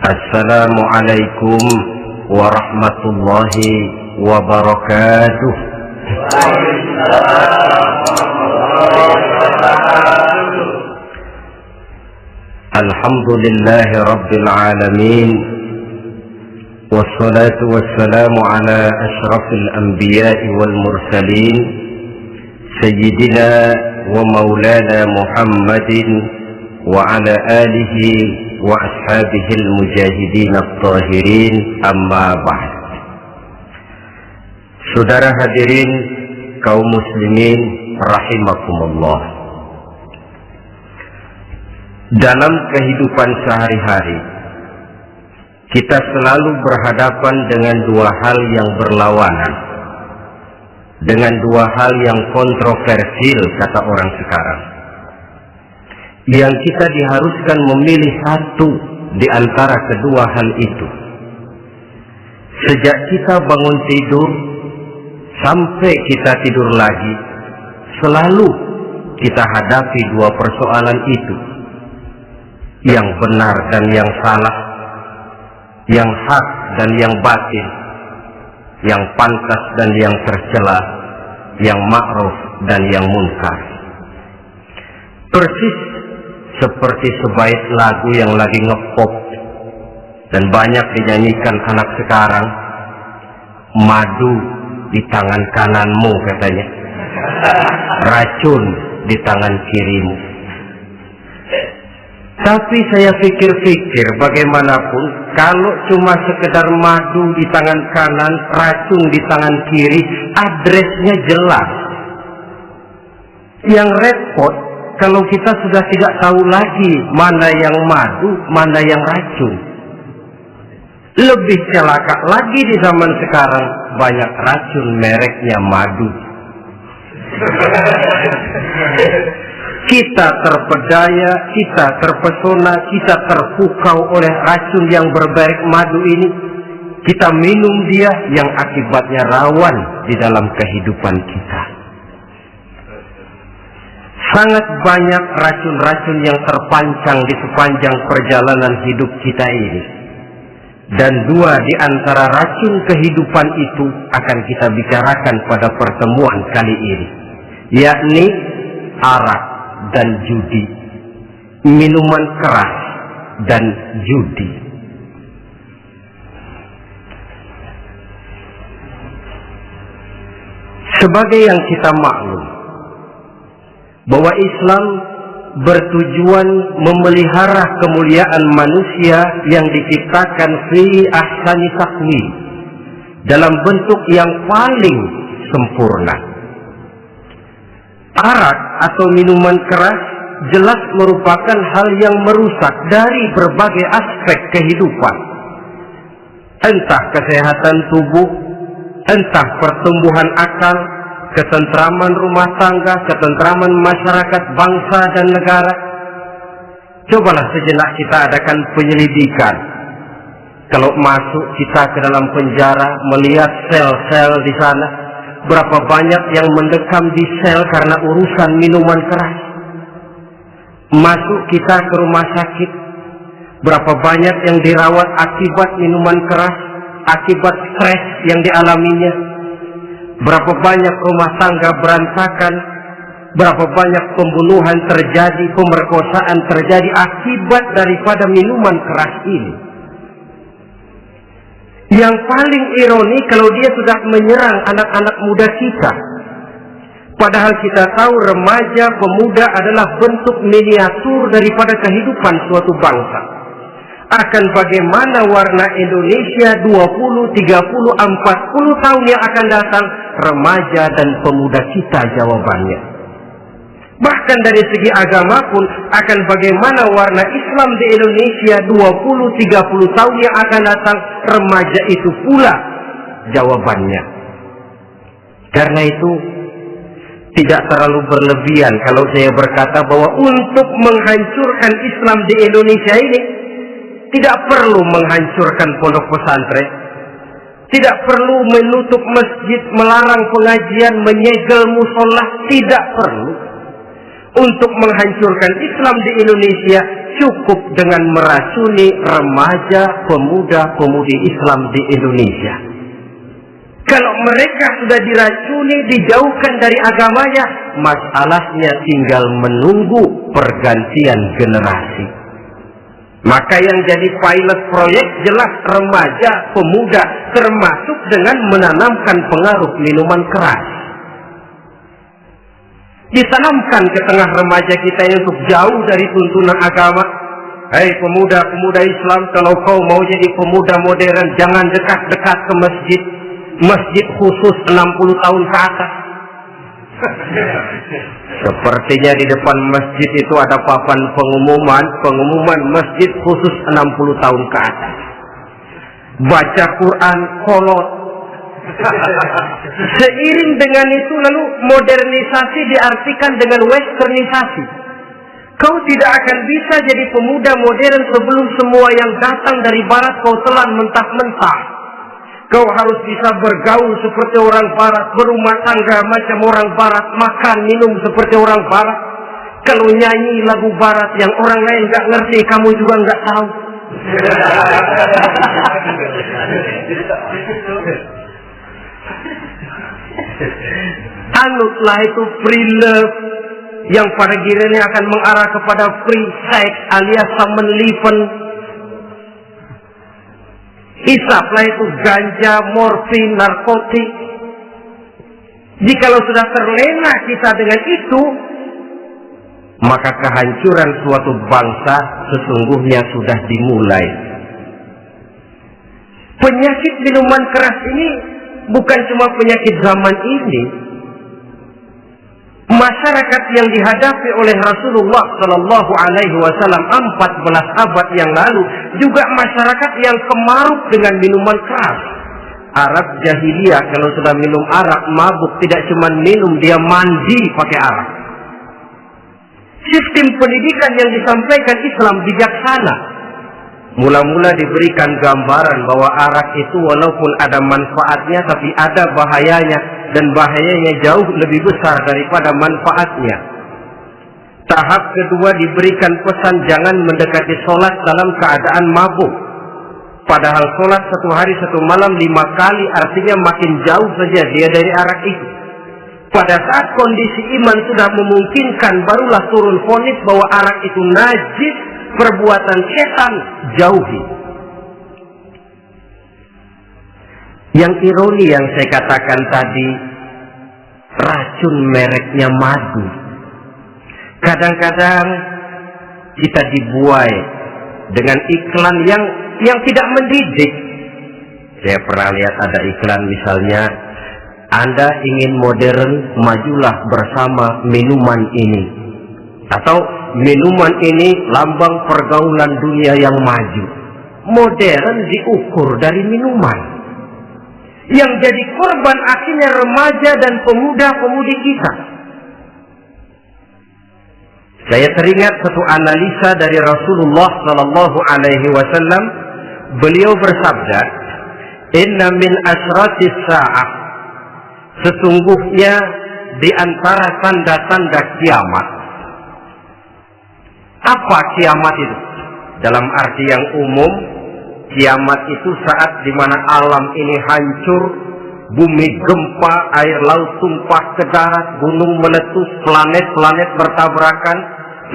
Assalamualaikum warahmatullahi wabarakatuh. Alhamdulillahi rabbil alamin, wassalatu wassalamu ala ashrafil anbiya'i wal mursalin, sayyidina wa maulana Muhammadin wa ala alihi wa ashabihil mujahidin at-tahirin, amma ba'd. Saudara hadirin kaum muslimin rahimakumullah, dalam kehidupan sehari-hari kita selalu berhadapan dengan dua hal yang berlawanan, dengan dua hal yang kontroversial kata orang sekarang, yang kita diharuskan memilih satu di antara kedua hal itu. Sejak kita bangun tidur sampai kita tidur lagi, selalu kita hadapi dua persoalan itu, yang benar dan yang salah, yang hak dan yang batil, yang pantas dan yang tercela, yang ma'ruf dan yang munkar. Persis seperti sebaik lagu yang lagi ngepop dan banyak dinyanyikan anak sekarang, madu di tangan kananmu katanya, racun di tangan kirimu. Tapi saya pikir-pikir, bagaimanapun kalau cuma sekedar madu di tangan kanan, racun di tangan kiri, adresnya jelas. Yang repot kalau kita sudah tidak tahu lagi mana yang madu, mana yang racun. Lebih celaka lagi di zaman sekarang, banyak racun mereknya madu. Kita terpedaya, kita terpesona, kita terpukau oleh racun yang bermerek madu ini. Kita minum dia, yang akibatnya rawan di dalam kehidupan kita. Sangat banyak racun-racun yang terpancang di sepanjang perjalanan hidup kita ini. Dan dua di antara racun kehidupan itu akan kita bicarakan pada pertemuan kali ini, yakni arak dan judi, minuman keras dan judi. Sebagai yang kita maklum bahwa Islam bertujuan memelihara kemuliaan manusia yang diciptakan fi ahsani taqwim, dalam bentuk yang paling sempurna. Arak atau minuman keras jelas merupakan hal yang merusak dari berbagai aspek kehidupan, entah kesehatan tubuh, entah pertumbuhan akal, ketentraman rumah tangga, ketentraman masyarakat, bangsa dan negara. Cobalah sejenak kita adakan penyelidikan. Kalau masuk kita ke dalam penjara, melihat sel-sel di sana, berapa banyak yang mendekam di sel karena urusan minuman keras. Masuk kita ke rumah sakit, berapa banyak yang dirawat akibat minuman keras, akibat stres yang dialaminya. Berapa banyak rumah tangga berantakan, berapa banyak pembunuhan terjadi, pemerkosaan terjadi akibat daripada minuman keras ini. Yang paling ironi kalau dia sudah menyerang anak-anak muda kita. Padahal kita tahu remaja, pemuda adalah bentuk miniatur daripada kehidupan suatu bangsa. Akan bagaimana warna Indonesia 20, 30, 40 tahun yang akan datang, remaja dan pemuda kita jawabannya. Bahkan dari segi agama pun, akan bagaimana warna Islam di Indonesia 20, 30 tahun yang akan datang, remaja itu pula jawabannya. Karena itu tidak terlalu berlebihan kalau saya berkata bahwa untuk menghancurkan Islam di Indonesia ini tidak perlu menghancurkan pondok pesantren, tidak perlu menutup masjid, melarang pengajian, menyegel musola, tidak perlu. Untuk menghancurkan Islam di Indonesia cukup dengan meracuni remaja, pemuda-pemudi Islam di Indonesia. Kalau mereka sudah diracuni, dijauhkan dari agamanya, masalahnya tinggal menunggu pergantian generasi. Maka yang jadi pilot proyek jelas remaja, pemuda, termasuk dengan menanamkan pengaruh minuman keras. Ditanamkan ke tengah remaja kita ini untuk jauh dari tuntunan agama. Hei pemuda-pemuda Islam, kalau kau mau jadi pemuda modern, jangan dekat-dekat ke masjid. Masjid khusus 60 tahun ke atas. Sepertinya di depan masjid itu ada papan pengumuman masjid khusus 60 tahun ke atas. Baca Quran kolot. Seiring dengan itu lalu modernisasi diartikan dengan westernisasi. Kau tidak akan bisa jadi pemuda modern sebelum semua yang datang dari barat kau telan mentah-mentah. Kau harus bisa bergaul seperti orang barat, berumah tangga macam orang barat, makan minum seperti orang barat. Kalau nyanyi lagu barat yang orang lain gak ngerti, kamu juga gak tahu. Anutlah itu free love yang pada gilirannya akan mengarah kepada free sex alias samenleven. Hisaplah itu ganja, morfin, narkotik. Jikalau sudah terlena kita dengan itu, maka kehancuran suatu bangsa sesungguhnya sudah dimulai. Penyakit minuman keras ini bukan cuma penyakit zaman ini. Masyarakat yang dihadapi oleh Rasulullah Shallallahu Alaihi Wasallam 14 abad yang lalu juga masyarakat yang kemaruk dengan minuman keras. Arab jahiliyah kalau sudah minum arak mabuk, tidak cuma minum, dia mandi pakai arak. Sistem pendidikan yang disampaikan Islam bijaksana. Mula-mula diberikan gambaran bahwa arak itu walaupun ada manfaatnya tapi ada bahayanya, dan bahayanya jauh lebih besar daripada manfaatnya. Tahap kedua diberikan pesan jangan mendekati sholat dalam keadaan mabuk. Padahal sholat 1 hari 1 malam 5 kali, artinya makin jauh saja dia dari arak itu. Pada saat kondisi iman sudah memungkinkan, barulah turun vonis bahwa arak itu najis, perbuatan setan, jauhi. Yang ironi yang saya katakan tadi, racun mereknya madu. Kadang-kadang kita dibuai dengan iklan yang tidak mendidik. Saya pernah lihat ada iklan misalnya, Anda ingin modern, majulah bersama minuman ini. Atau minuman ini lambang pergaulan dunia yang maju. Modern diukur dari minuman. Yang jadi korban akhirnya remaja dan pemuda-pemudi kita. Saya teringat satu analisa dari Rasulullah Sallallahu Alaihi Wasallam. Beliau bersabda, Inna min asratis sa'ah, sesungguhnya di antara tanda-tanda kiamat. Apa kiamat itu? Dalam arti yang umum, kiamat itu saat di mana alam ini hancur, bumi gempa, air laut tumpah ke darat, gunung meletus, planet-planet bertabrakan,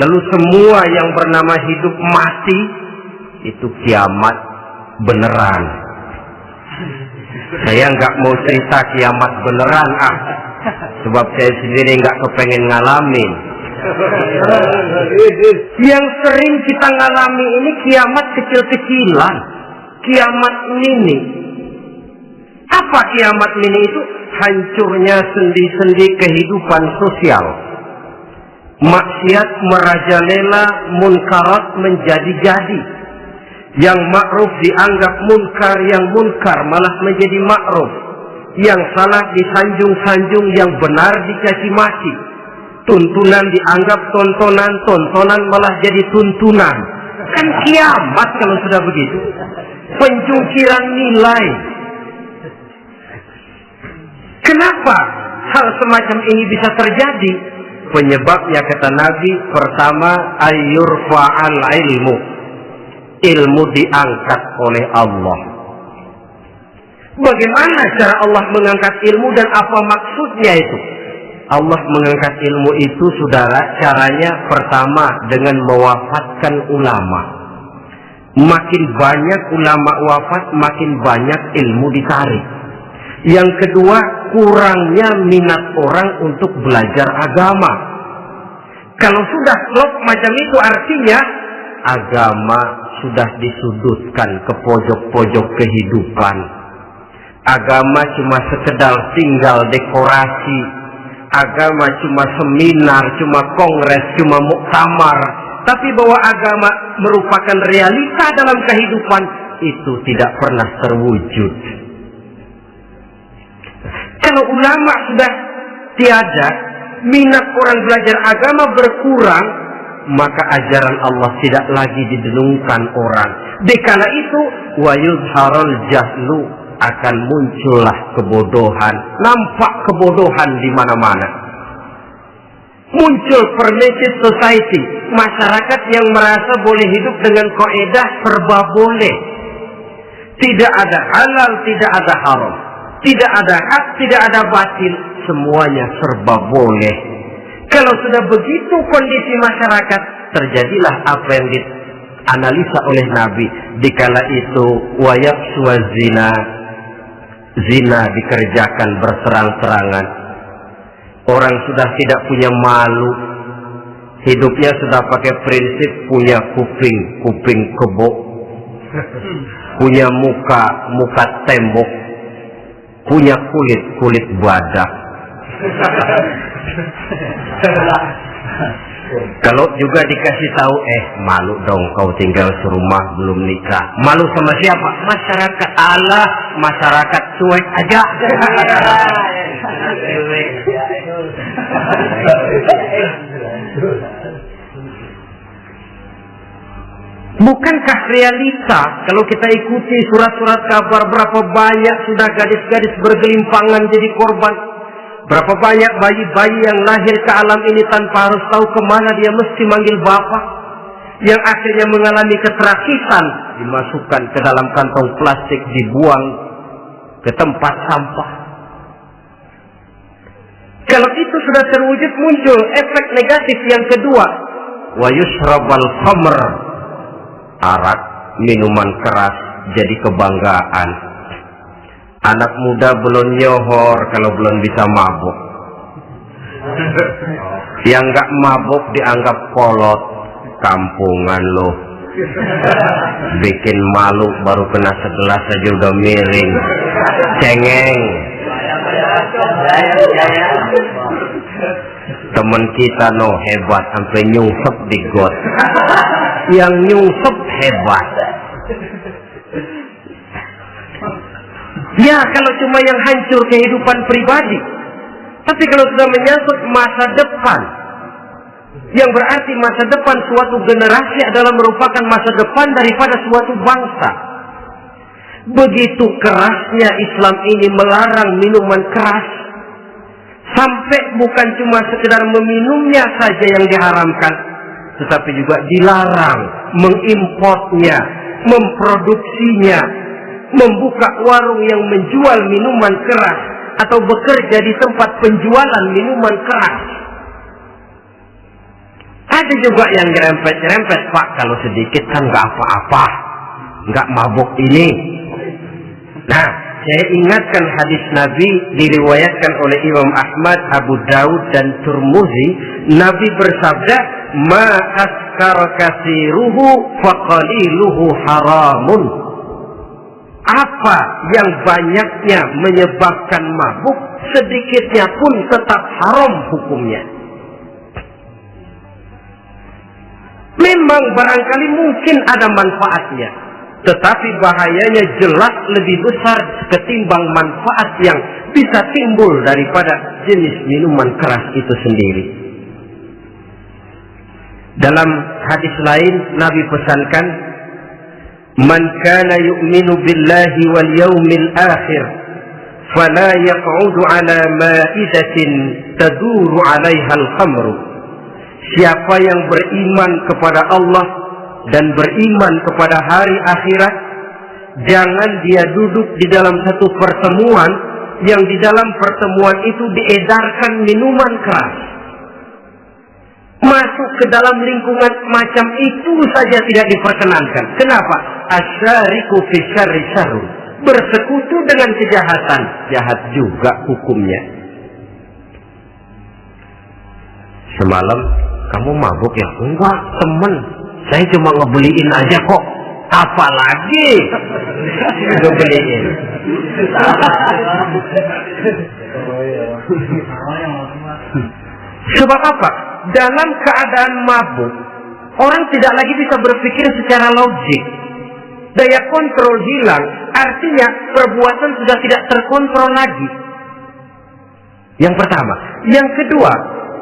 lalu semua yang bernama hidup mati. Itu kiamat beneran. Saya nggak mau cerita kiamat beneran, sebab saya sendiri nggak kepengen ngalamin. Yang sering kita ngalami ini kiamat kecil-kecilan, kiamat mini. Apa kiamat mini itu? Hancurnya sendi-sendi kehidupan sosial. Maksiat merajalela, munkarat menjadi-jadi. Yang ma'ruf dianggap munkar, yang munkar malah menjadi ma'ruf. Yang salah disanjung-sanjung, yang benar dicaci maki. Tuntunan dianggap tontonan, tontonan malah jadi tuntunan. Kan kiamat kalau sudah begitu. Pencungkiran nilai. Kenapa hal semacam ini bisa terjadi? Penyebabnya kata Nabi, pertama ayyurfa'al ilmu. Ilmu diangkat oleh Allah. Bagaimana cara Allah mengangkat ilmu dan apa maksudnya itu? Allah mengangkat ilmu itu, saudara, caranya pertama dengan mewafatkan ulama. Makin banyak ulama wafat, makin banyak ilmu ditarik. Yang kedua, kurangnya minat orang untuk belajar agama. Kalau sudah klop macam itu, artinya agama sudah disudutkan ke pojok-pojok kehidupan. Agama cuma sekedar tinggal dekorasi. Agama cuma seminar, cuma kongres, cuma muktamar. Tapi bahwa agama merupakan realita dalam kehidupan, itu tidak pernah terwujud. Kalau ulama sudah tiada, minat orang belajar agama berkurang, maka ajaran Allah tidak lagi didengungkan orang. Dikala itu, wa yuzharul jahlu, akan muncullah kebodohan. Nampak kebodohan di mana-mana. Muncul permissive society, masyarakat yang merasa boleh hidup dengan kaidah serba boleh. Tidak ada halal, tidak ada haram. Tidak ada hak, tidak ada batil. Semuanya serba boleh. Kalau sudah begitu kondisi masyarakat, terjadilah apa yang dianalisa oleh Nabi. Dikala itu, wayabswa zina. Zina dikerjakan berserang-serangan. Orang sudah tidak punya malu. Hidupnya sudah pakai prinsip punya kuping kebo. Punya muka tembok. Punya kulit badak. Kalau juga dikasih tahu, malu dong kau tinggal serumah belum nikah. Malu sama siapa? Masyarakat. Allah, masyarakat cuek aja. Bukankah realita kalau kita ikuti surat-surat kabar, berapa banyak sudah gadis-gadis bergelimpangan jadi korban? Berapa banyak bayi-bayi yang lahir ke alam ini tanpa harus tahu kemana dia mesti manggil bapak, yang akhirnya mengalami keterakisan, dimasukkan ke dalam kantong plastik, dibuang ke tempat sampah. Kalau itu sudah terwujud, muncul efek negatif yang kedua, wa yushrabal khamr, arak, minuman keras jadi kebanggaan. Anak muda belum nyohor kalau belum bisa mabuk. Yang nggak mabuk dianggap kolot. Kampungan loh. Bikin malu baru kena segelas aja udah miring. Cengeng. Temen kita hebat sampai nyungsep di got. Yang nyungsep hebat. Ya, kalau cuma yang hancur kehidupan pribadi. Tapi kalau sudah menyangkut masa depan, yang berarti masa depan suatu generasi adalah merupakan masa depan daripada suatu bangsa. Begitu kerasnya Islam ini melarang minuman keras, sampai bukan cuma sekedar meminumnya saja yang diharamkan, tetapi juga dilarang mengimportnya, memproduksinya, membuka warung yang menjual minuman keras atau bekerja di tempat penjualan minuman keras. Ada juga yang nyerempet-nyerempet, Pak, kalau sedikit kan nggak apa-apa, nggak mabuk ini. Nah, saya ingatkan hadis Nabi diriwayatkan oleh Imam Ahmad, Abu Daud dan Turmuzi. Nabi bersabda, ma askar kasiruhu faqaliluhu haramun. Apa yang banyaknya menyebabkan mabuk, sedikitnya pun tetap haram hukumnya. Memang barangkali mungkin ada manfaatnya, tetapi bahayanya jelas lebih besar ketimbang manfaat yang bisa timbul daripada jenis minuman keras itu sendiri. Dalam hadis lain Nabi pesankan, man kana yu'minu billahi wal yawmil akhir fala yaq'udu ala ma'idatin taduru 'alaiha al-khamru. Siapa yang beriman kepada Allah dan beriman kepada hari akhirat, jangan dia duduk di dalam satu pertemuan yang di dalam pertemuan itu diedarkan minuman keras. Masuk ke dalam lingkungan macam itu saja tidak diperkenankan. Kenapa? Asyariku fi syarri syarrun. Bersekutu dengan kejahatan, jahat juga hukumnya. Semalam kamu mabuk ya? Enggak, temen. Saya cuma ngebeliin aja kok. Apalagi ngebeliin. Sebab apa? Dalam keadaan mabuk, orang tidak lagi bisa berpikir secara logik. Daya kontrol hilang, artinya perbuatan sudah tidak terkontrol lagi. Yang pertama. Yang kedua,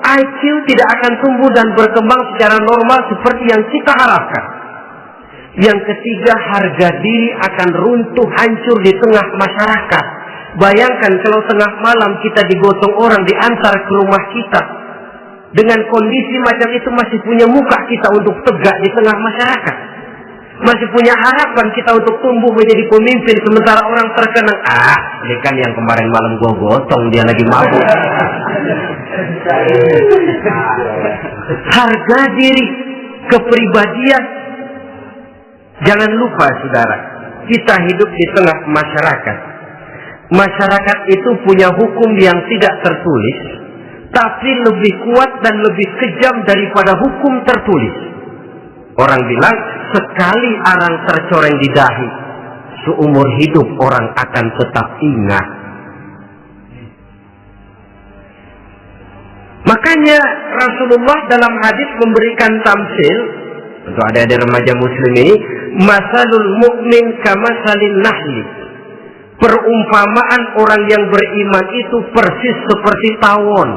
IQ tidak akan tumbuh dan berkembang secara normal seperti yang kita harapkan. Yang ketiga, harga diri akan runtuh hancur di tengah masyarakat. Bayangkan kalau tengah malam kita digotong orang diantar ke rumah kita. Dengan kondisi macam itu masih punya muka kita untuk tegak di tengah masyarakat. Masih punya harapan kita untuk tumbuh menjadi pemimpin sementara orang terkenang. Ini kan yang kemarin malam gua gotong, dia lagi mabuk. Harga diri, kepribadian. Jangan lupa saudara, kita hidup di tengah masyarakat. Masyarakat itu punya hukum yang tidak tertulis, tapi lebih kuat dan lebih kejam daripada hukum tertulis. Orang bilang, sekali arang tercoreng di dahi, seumur hidup orang akan tetap ingat. Makanya Rasulullah dalam hadis memberikan tamsil untuk adik-adik remaja muslim ini, masalul mu'min kamasalin nahli. Perumpamaan orang yang beriman itu persis seperti tawon.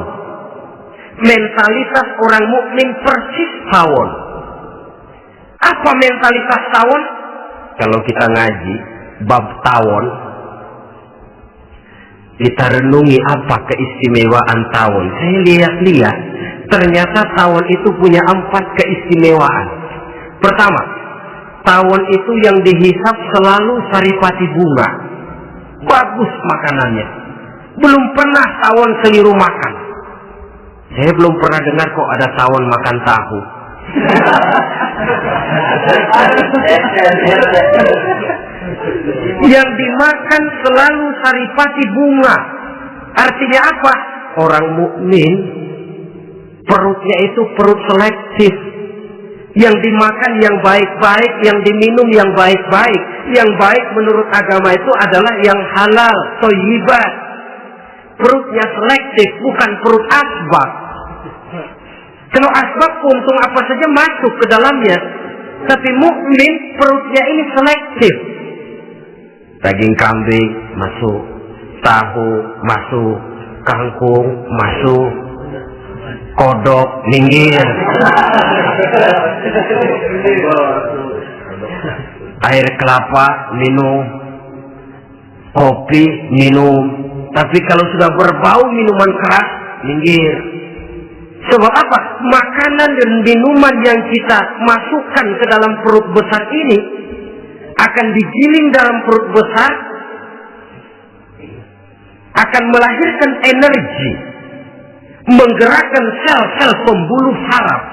Mentalitas orang mukmin persis tawon. Apa mentalitas tawon? Kalau kita ngaji bab tawon, kita renungi apa keistimewaan tawon. Saya lihat-lihat, ternyata tawon itu punya 4 keistimewaan. Pertama, tawon itu yang dihisap selalu saripati bunga. Bagus makanannya. Belum pernah tawon keliru makan. Saya belum pernah dengar kok ada tawon makan tahu. Yang dimakan selalu saripati bunga. Artinya apa? Orang mukmin perutnya itu perut selektif. Yang dimakan yang baik-baik, yang diminum yang baik-baik. Yang baik menurut agama itu adalah yang halal, thayyibat. Perutnya selektif, bukan perut asbab. Kalau asbab untung apa saja masuk ke dalamnya. Tapi mukmin perutnya ini selektif. Daging kambing masuk, tahu masuk, kangkung masuk, kodok minggir. Air kelapa minum, kopi minum. Tapi kalau sudah berbau minuman keras, minggir. Sebab apa? Makanan dan minuman yang kita masukkan ke dalam perut besar ini akan digiling dalam perut besar, akan melahirkan energi, menggerakkan sel-sel pembuluh saraf.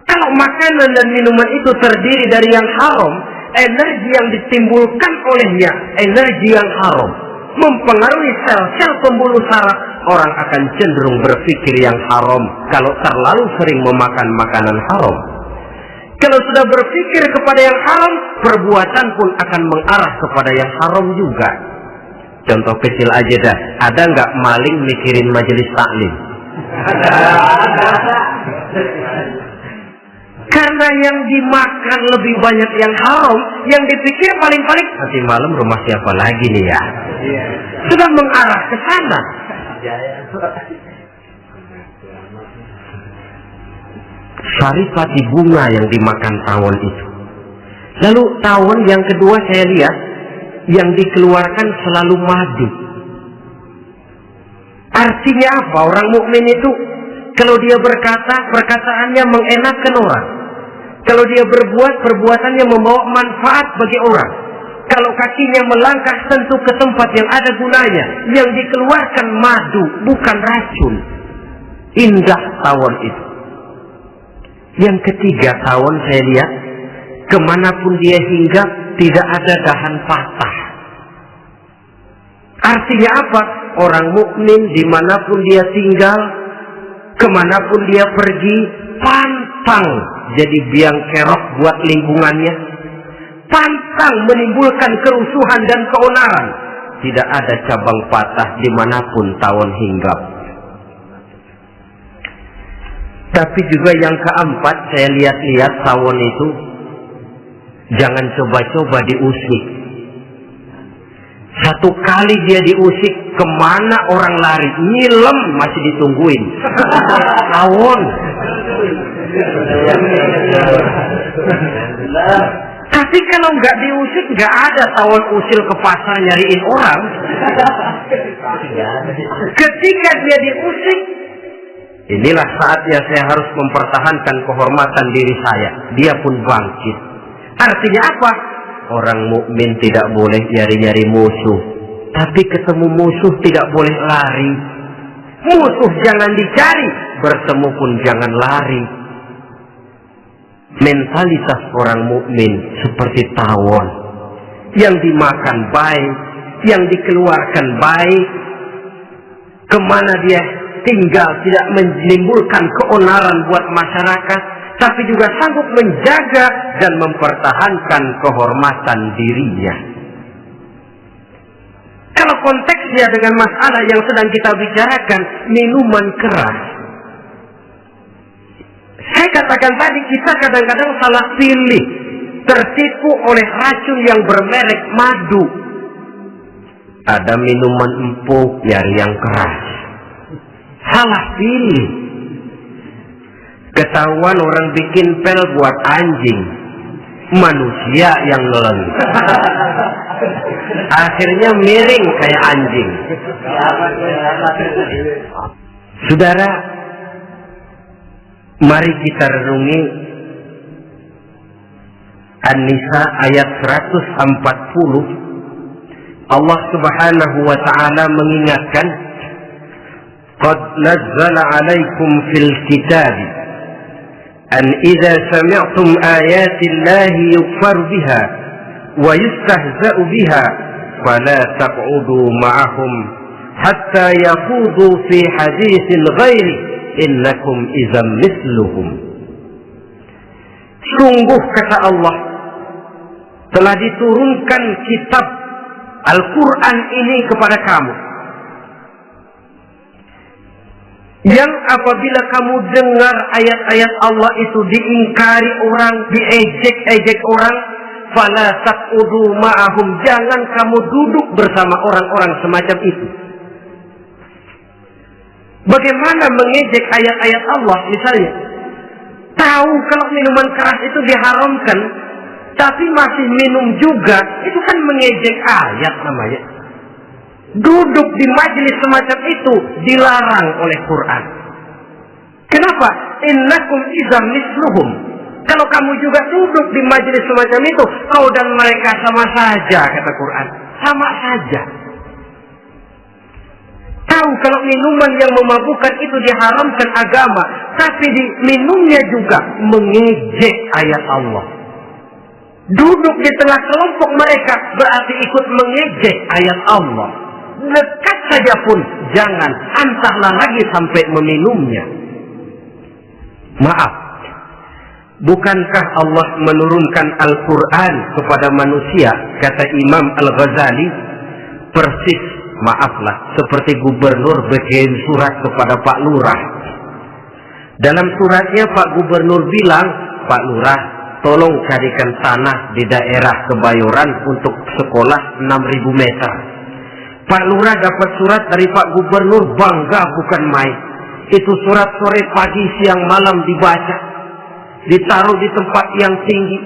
Kalau makanan dan minuman itu terdiri dari yang haram, energi yang ditimbulkan olehnya energi yang haram, mempengaruhi sel-sel pembuluh saraf. Orang akan cenderung berpikir yang haram kalau terlalu sering memakan makanan haram. Kalau sudah berpikir kepada yang haram, perbuatan pun akan mengarah kepada yang haram juga. Contoh kecil aja dah, ada nggak maling mikirin majelis taklim? Karena yang dimakan lebih banyak yang haram, yang dipikir paling-paling nanti malam rumah siapa lagi nih ya? Sudah mengarah ke sana. Saripati bunga yang dimakan tawon itu. Lalu tawon yang kedua saya lihat yang dikeluarkan selalu madu. Artinya apa orang mukmin itu? Kalau dia berkata, perkataannya mengenakan orang. Kalau dia berbuat, perbuatannya membawa manfaat bagi orang. Kalau kakinya melangkah tentu ke tempat yang ada gunanya. Yang dikeluarkan madu, bukan racun. Indah tawon itu. Yang ketiga, tawon saya lihat, kemanapun dia hinggap, tidak ada dahan patah. Artinya apa? Orang mukmin dimanapun dia tinggal, kemanapun dia pergi, pantang jadi biang kerok buat lingkungannya, pantang menimbulkan kerusuhan dan keonaran. Tidak ada cabang patah dimanapun tawon hinggap. Tapi juga yang keempat, saya lihat-lihat tawon itu jangan coba-coba diusik. Satu kali dia diusik, kemana orang lari? Nyilem masih ditungguin. Tawon. Tapi kalau nggak diusik, nggak ada tawon usil ke pasar nyariin orang. Ketika dia diusik, inilah saatnya saya harus mempertahankan kehormatan diri saya. Dia pun bangkit. Artinya apa? Orang mukmin tidak boleh nyari-nyari musuh, tapi ketemu musuh tidak boleh lari. Musuh jangan dicari, bertemu pun jangan lari. Mentalitas orang mukmin seperti tawon, yang dimakan baik, yang dikeluarkan baik, kemana dia tinggal tidak menimbulkan keonaran buat masyarakat, tapi juga sanggup menjaga dan mempertahankan kehormatan dirinya. Kalau konteksnya dengan masalah yang sedang kita bicarakan, minuman keras, saya katakan tadi, kita kadang-kadang salah pilih, tertipu oleh racun yang bermerek madu. Ada minuman empuk, nyari yang keras. Salah pilih. Ketahuan orang bikin pel buat anjing, manusia yang nelen. Akhirnya miring kayak anjing. Saudara, mari kita renungi An-Nisa ayat 140. Allah Subhanahu wa ta'ala mengingatkan, "Qad nazzala 'alaikum fil kitab an idza sami'tum ayati Allahi yukfar biha wa yustahza'u biha fala taq'udu ma'ahum hatta yaqudu fi haditsin ghairi innakum idzam misluhum." Sungguh kata Allah, telah diturunkan kitab Al-Quran ini kepada kamu, yang apabila kamu dengar ayat-ayat Allah itu diingkari orang, diejek-ejek orang, fala taqudu ma'ahum, jangan kamu duduk bersama orang-orang semacam itu. Bagaimana mengejek ayat-ayat Allah? Misalnya, tahu kalau minuman keras itu diharamkan, tapi masih minum juga, itu kan mengejek ayat namanya. Duduk di majelis semacam itu dilarang oleh Quran. Kenapa? Innakum idzam misluhum. Kalau kamu juga duduk di majelis semacam itu, kau dan mereka sama saja, kata Quran. Sama saja. Tahu kalau minuman yang memabukkan itu diharamkan agama, tapi minumnya juga mengejek ayat Allah. Duduk di tengah kelompok mereka berarti ikut mengejek ayat Allah. Dekat saja pun jangan, antahlah lagi sampai meminumnya. Maaf, bukankah Allah menurunkan Al-Quran kepada manusia, kata Imam Al-Ghazali, persis, maaflah, seperti gubernur bikin surat kepada Pak Lurah. Dalam suratnya Pak Gubernur bilang, Pak Lurah, tolong carikan tanah di daerah Kebayoran untuk sekolah 6.000 meter. Pak Lurah dapat surat dari Pak Gubernur, bangga bukan main. Itu surat sore, pagi, siang, malam dibaca. Ditaruh di tempat yang tinggi.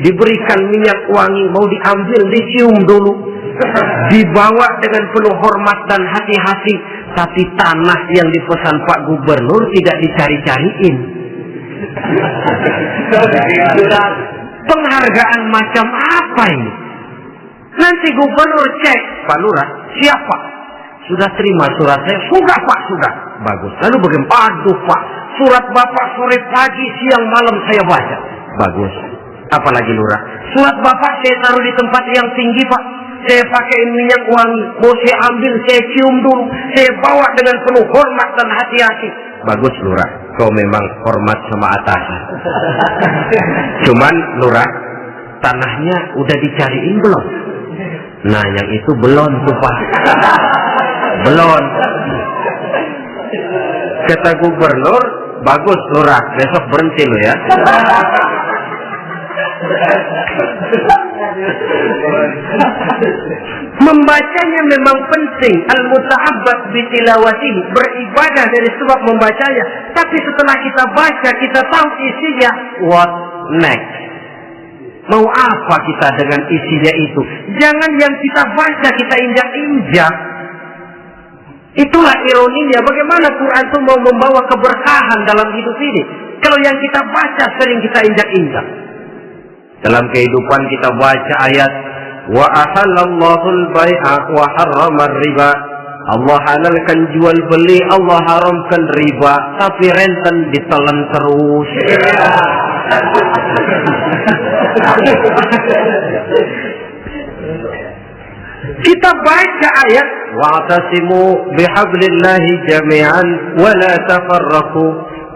Diberikan minyak wangi, mau diambil, dicium dulu. Dibawa dengan penuh hormat dan hati-hati. tapi tanah yang dipesan Pak Gubernur tidak dicari-cariin. Penghargaan macam apa ini? Nanti Gubernur cek, Pak Lurah, siapa? Sudah terima surat saya? Sudah Pak, sudah. Bagus. Lalu bagaimana? Aduh Pak, surat Bapak sore pagi siang malam saya baca. Bagus. Apalagi Lurah? Surat Bapak saya taruh di tempat yang tinggi Pak. Saya pakai minyak wangi. Mau saya ambil, saya cium dulu. Saya bawa dengan penuh hormat dan hati-hati. Bagus Lurah, kau memang hormat sama atasan. Cuman Lurah, tanahnya udah dicariin belum? Nah yang itu belum tuh Pak. Belum. Kata Gubernur, bagus Lurah, besok berhenti lo ya. Membacanya memang penting, al-muta'abbad bitilawatih, beribadah dari sebab membacanya. Tapi setelah kita baca, kita tahu isinya, what next? Mau apa kita dengan isinya itu? Jangan yang kita baca kita injak-injak. Itulah ironinya, bagaimana Quran itu mau membawa keberkahan dalam hidup ini. Kalau yang kita baca sering kita injak-injak. Dalam kehidupan kita baca ayat wa ahallallahu al-bai'a wa harrama riba. Allah halalkan jual beli, Allah haramkan riba, tapi renten ditelan terus. Kita baca ayat wa'tasimu bihablillahi jami'an wa la tafarraqu.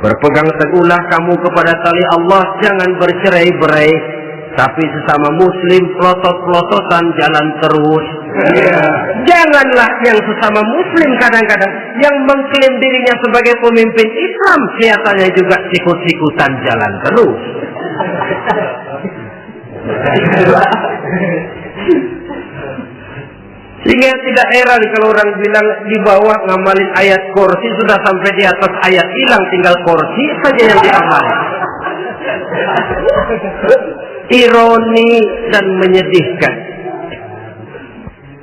Berpegang teguhlah kamu kepada tali Allah, jangan bercerai-berai. Tapi sesama muslim pelotot-pelototan jalan terus. Janganlah yang sesama muslim kadang-kadang yang mengklaim dirinya sebagai pemimpin Islam kelihatannya juga sikut-sikutan jalan terus. Sehingga tidak heran kalau orang bilang di bawah ngamalin ayat kursi sudah sampai di atas ayat hilang, tinggal kursi saja yang diamalin. Ironi dan menyedihkan.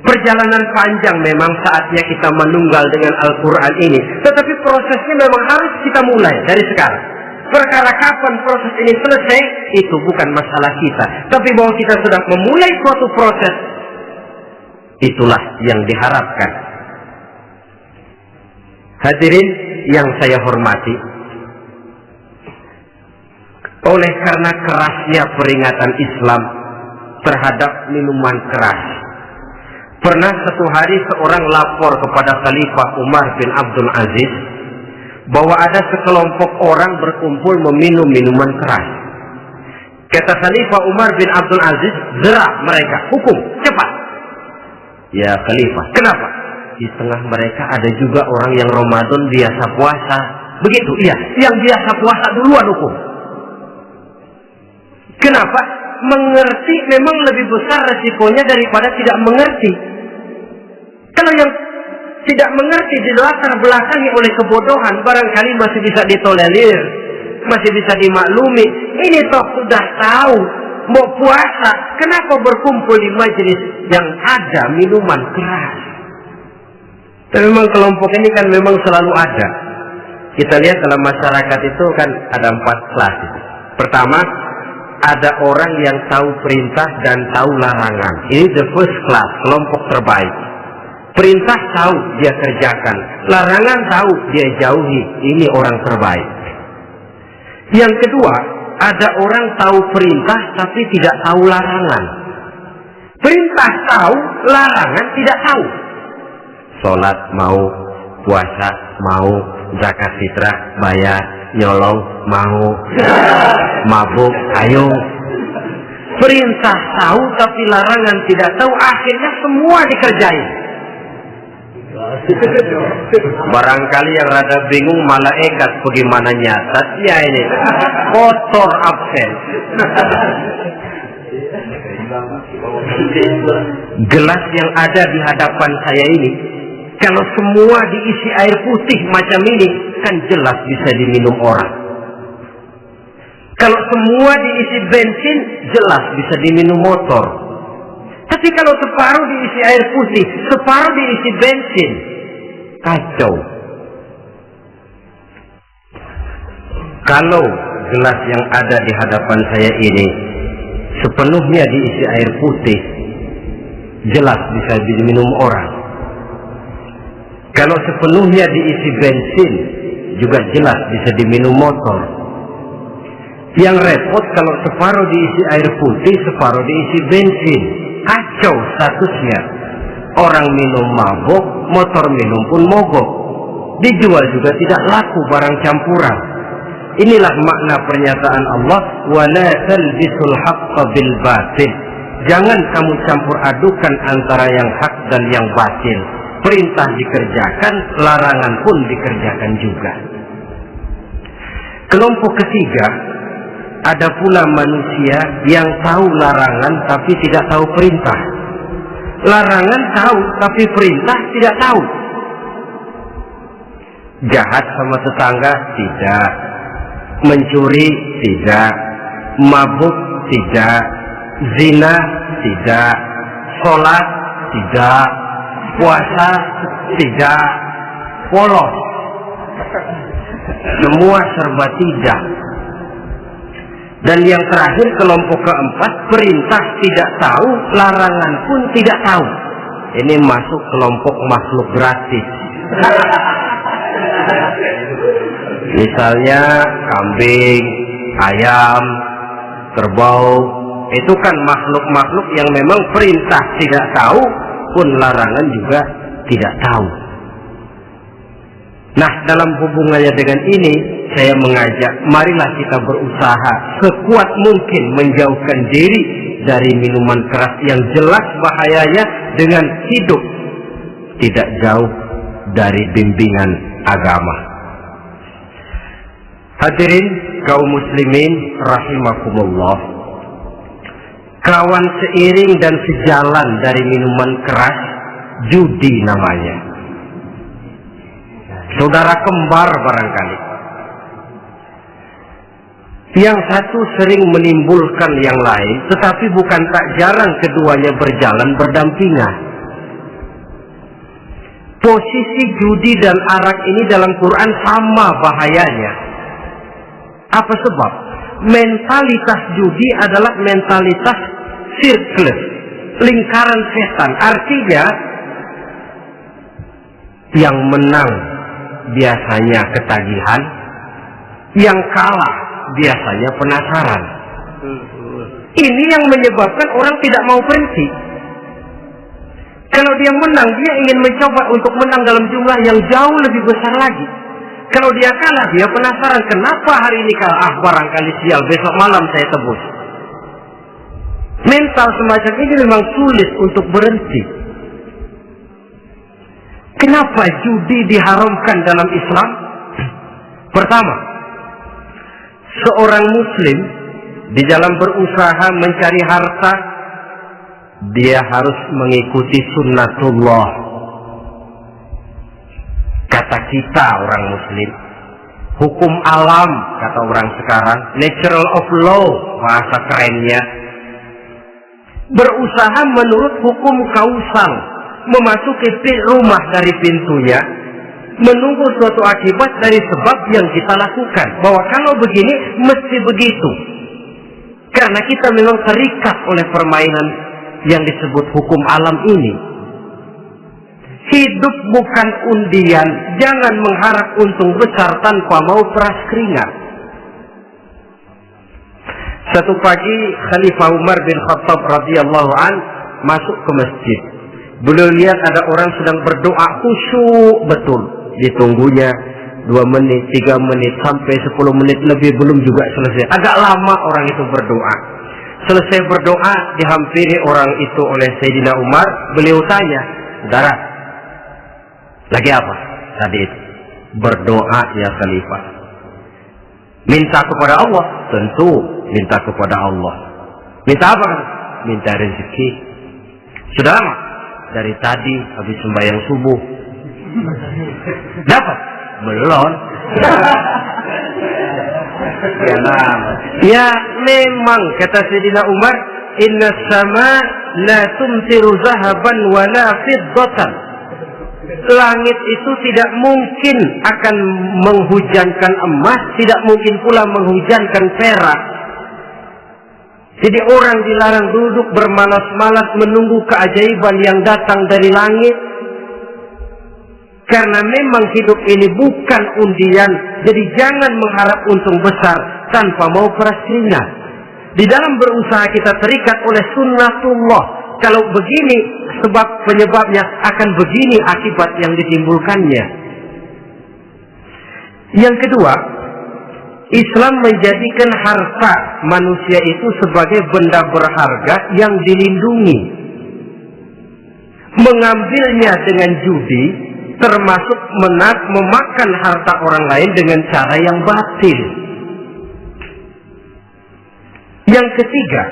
Perjalanan panjang memang saatnya kita menunggal dengan Al-Quran ini. Tetapi prosesnya memang harus kita mulai dari sekarang. Perkara kapan proses ini selesai, itu bukan masalah kita. Tapi bahwa kita sudah memulai suatu proses, itulah yang diharapkan. Hadirin yang saya hormati, oleh karena kerasnya peringatan Islam terhadap minuman keras, pernah satu hari seorang lapor kepada Khalifah Umar bin Abdul Aziz bahwa ada sekelompok orang berkumpul meminum minuman keras. Kata Khalifah Umar bin Abdul Aziz, zerah mereka, hukum, cepat. Ya Khalifah, kenapa? Di tengah mereka ada juga orang yang Ramadan biasa puasa. Begitu, iya, yang biasa puasa duluan hukum. Kenapa? Mengerti memang lebih besar resikonya daripada tidak mengerti. Kalau yang tidak mengerti dilatar belakangi oleh kebodohan, barangkali masih bisa ditolerir, masih bisa dimaklumi. Ini toh sudah tahu mau puasa, kenapa berkumpul di majelis yang ada minuman keras? Dan memang kelompok ini kan memang selalu ada. Kita lihat dalam masyarakat itu kan ada 4 kelas. Pertama, ada orang yang tahu perintah dan tahu larangan. Ini the first class, kelompok terbaik. Perintah tahu dia kerjakan, larangan tahu dia jauhi. Ini orang terbaik. Yang kedua, ada orang tahu perintah tapi tidak tahu larangan. Perintah tahu, larangan tidak tahu. Sholat mau, puasa mau, zakat fitrah bayar, nyolong mau, mabuk ayo. Perintah tahu tapi larangan tidak tahu, akhirnya semua dikerjain. Barangkali yang rada bingung malaikat bagaimana nyatatnya ini, kotor absen. Gelas yang ada di hadapan saya ini, kalau semua diisi air putih macam ini, kan jelas bisa diminum orang. Kalau semua diisi bensin, jelas bisa diminum motor. Tapi kalau separuh diisi air putih, separuh diisi bensin, kacau. Kalau gelas yang ada di hadapan saya ini sepenuhnya diisi air putih, jelas bisa diminum orang. Kalau sepenuhnya diisi bensin, juga jelas bisa diminum motor. Yang repot kalau separuh diisi air putih, separuh diisi bensin. Kacau statusnya. Orang minum mabok, motor minum pun mogok. Dijual juga tidak laku barang campuran. Inilah makna pernyataan Allah, wala talbisul haqqa bil batil. Jangan kamu campur adukan antara yang hak dan yang batil. Perintah dikerjakan, larangan pun dikerjakan juga. Kelompok ketiga, ada pula manusia yang tahu larangan tapi tidak tahu perintah. Larangan tahu tapi perintah tidak tahu. Jahat sama tetangga tidak, mencuri tidak, mabuk tidak, zina tidak, sholat tidak, puasa tidak, polos, semua serba tidak. Dan yang terakhir, kelompok keempat, perintah tidak tahu, larangan pun tidak tahu. Ini masuk kelompok makhluk gratis. Misalnya kambing, ayam, kerbau, itu kan makhluk-makhluk yang memang perintah tidak tahu pun larangan juga tidak tahu. Nah, dalam hubungannya dengan ini, saya mengajak, marilah kita berusaha sekuat mungkin menjauhkan diri dari minuman keras yang jelas bahayanya dengan hidup tidak jauh dari bimbingan agama. Hadirin kaum muslimin rahimakumullah. Kawan seiring dan sejalan dari minuman keras, judi namanya. Saudara kembar barangkali. Yang satu sering menimbulkan yang lain, tetapi bukan tak jarang keduanya berjalan berdampingan. Posisi judi dan arak ini dalam Quran sama bahayanya. Apa sebab? Mentalitas judi adalah mentalitas sirkel, lingkaran setan. Artinya yang menang biasanya ketagihan, yang kalah biasanya penasaran. Ini yang menyebabkan orang tidak mau berhenti. Kalau dia menang, dia ingin mencoba untuk menang dalam jumlah yang jauh lebih besar lagi. Kalau dia kalah, dia penasaran, kenapa hari ini kalah? Barangkali sial, besok malam saya tebus. Mental semacam ini memang sulit untuk berhenti. Kenapa judi diharamkan dalam Islam? Pertama, seorang muslim di dalam berusaha mencari harta, dia harus mengikuti sunnatullah. Kata kita orang muslim, hukum alam kata orang sekarang, natural of law bahasa kerennya. Berusaha menurut hukum kausal, memasuki rumah dari pintunya, menunggu suatu akibat dari sebab yang kita lakukan. Bahwa kalau begini mesti begitu. Karena kita memang terikat oleh permainan yang disebut hukum alam ini. Hidup bukan undian, jangan mengharap untung besar tanpa mau peras keringat. Satu pagi Khalifah Umar bin Khattab radhiyallahu an masuk ke masjid. Beliau lihat ada orang sedang berdoa khusyuk betul. Ditunggunya 2 menit, 3 menit, sampai 10 menit lebih belum juga selesai. Agak lama orang itu berdoa. Selesai berdoa, dihampiri orang itu oleh Sayyidina Umar. Beliau tanya, saudara, lagi apa tadi itu? Berdoa ya Khalifah. Minta kepada Allah? Tentu minta kepada Allah. Minta apa? Minta rezeki. Sudah lama? Dari tadi habis sembahyang subuh. Dapat? Belum. Ya memang kata Sayyidina Umar, inna sama la tumtiru zahaban wa la fiddatan. Langit itu tidak mungkin akan menghujankan emas, tidak mungkin pula menghujankan perak. Jadi orang dilarang duduk bermalas-malas menunggu keajaiban yang datang dari langit. Karena memang hidup ini bukan undian, jadi jangan mengharap untung besar tanpa mau keras keringat. Di dalam berusaha kita terikat oleh sunnatullah. Kalau begini sebab penyebabnya, akan begini akibat yang ditimbulkannya. Yang kedua, Islam menjadikan harta manusia itu sebagai benda berharga yang dilindungi. Mengambilnya dengan judi termasuk memakan harta orang lain dengan cara yang batil. Yang ketiga,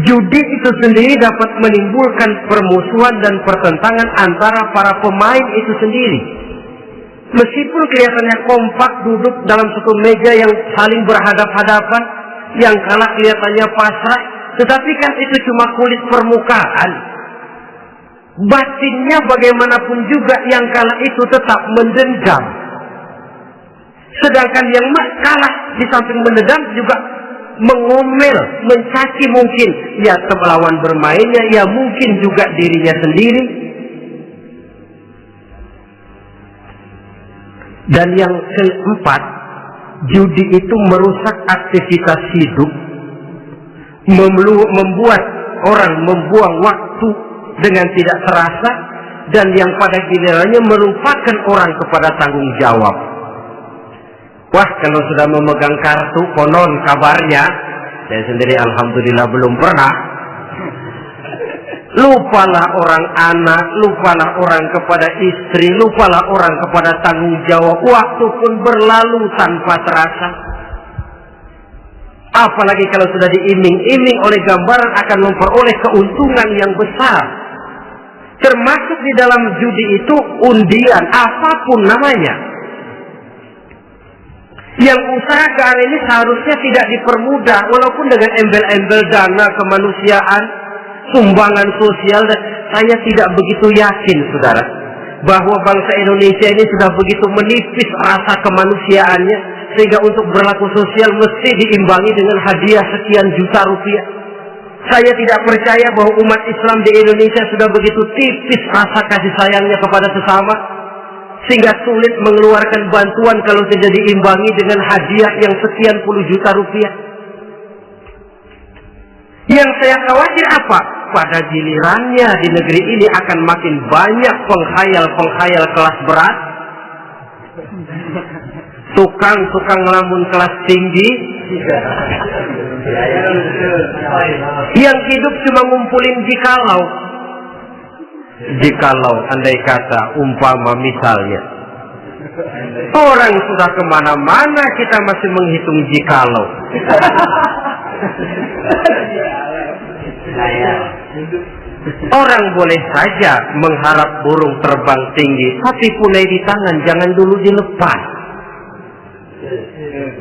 judi itu sendiri dapat menimbulkan permusuhan dan pertentangan antara para pemain itu sendiri. Meskipun kelihatannya kompak duduk dalam satu meja yang saling berhadap-hadapan, yang kalah kelihatannya pasrah, tetapi kan itu cuma kulit permukaan. Batinnya bagaimanapun juga yang kalah itu tetap mendendam. Sedangkan yang kalah di samping mendendam juga mengomel, mencaci mungkin ya lawan bermainnya, ya mungkin juga dirinya sendiri. Dan yang keempat, judi itu merusak aktivitas hidup, membuat orang membuang waktu dengan tidak terasa, dan yang pada gilirannya melupakan orang kepada tanggung jawab. Wah, kalau sudah memegang kartu, konon kabarnya, saya sendiri alhamdulillah belum pernah, lupalah orang anak, lupalah orang kepada istri, lupalah orang kepada tanggung jawab. Waktu pun berlalu tanpa terasa. Apalagi kalau sudah diiming-iming oleh gambaran akan memperoleh keuntungan yang besar. Termasuk di dalam judi itu undian, apapun namanya. Yang usaha keagamaan ini seharusnya tidak dipermudah, walaupun dengan embel-embel dana kemanusiaan, sumbangan sosial. Dan saya tidak begitu yakin, saudara, bahwa bangsa Indonesia ini sudah begitu menipis rasa kemanusiaannya, sehingga untuk berlaku sosial mesti diimbangi dengan hadiah sekian juta rupiah. Saya tidak percaya bahwa umat Islam di Indonesia sudah begitu tipis rasa kasih sayangnya kepada sesama, sehingga sulit mengeluarkan bantuan kalau tidak diimbangi dengan hadiah yang sekian puluh juta rupiah. Yang saya khawatir apa? Pada gilirannya di negeri ini akan makin banyak penghayal-penghayal kelas berat, tukang ngelamun kelas tinggi, yang hidup cuma ngumpulin jikalau andai kata umpama misalnya orang sudah kemana-mana kita masih menghitung jikalau. Orang boleh saja mengharap burung terbang tinggi, tapi punai di tangan jangan dulu dilepas.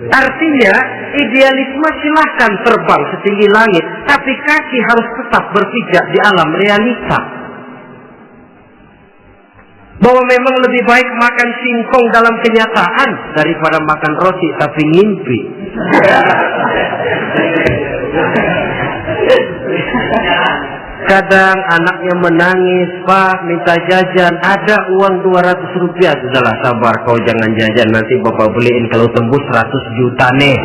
Artinya idealisme silahkan terbang setinggi langit, tapi kaki harus tetap berpijak di alam realita. Bahwa memang lebih baik makan singkong dalam kenyataan daripada makan roti tapi ngimpi. Kadang anaknya menangis, Pak minta jajan, ada uang 200 rupiah. Sudahlah sabar, kau jangan jajan, nanti bapak beliin kalau tembus 100 juta nih.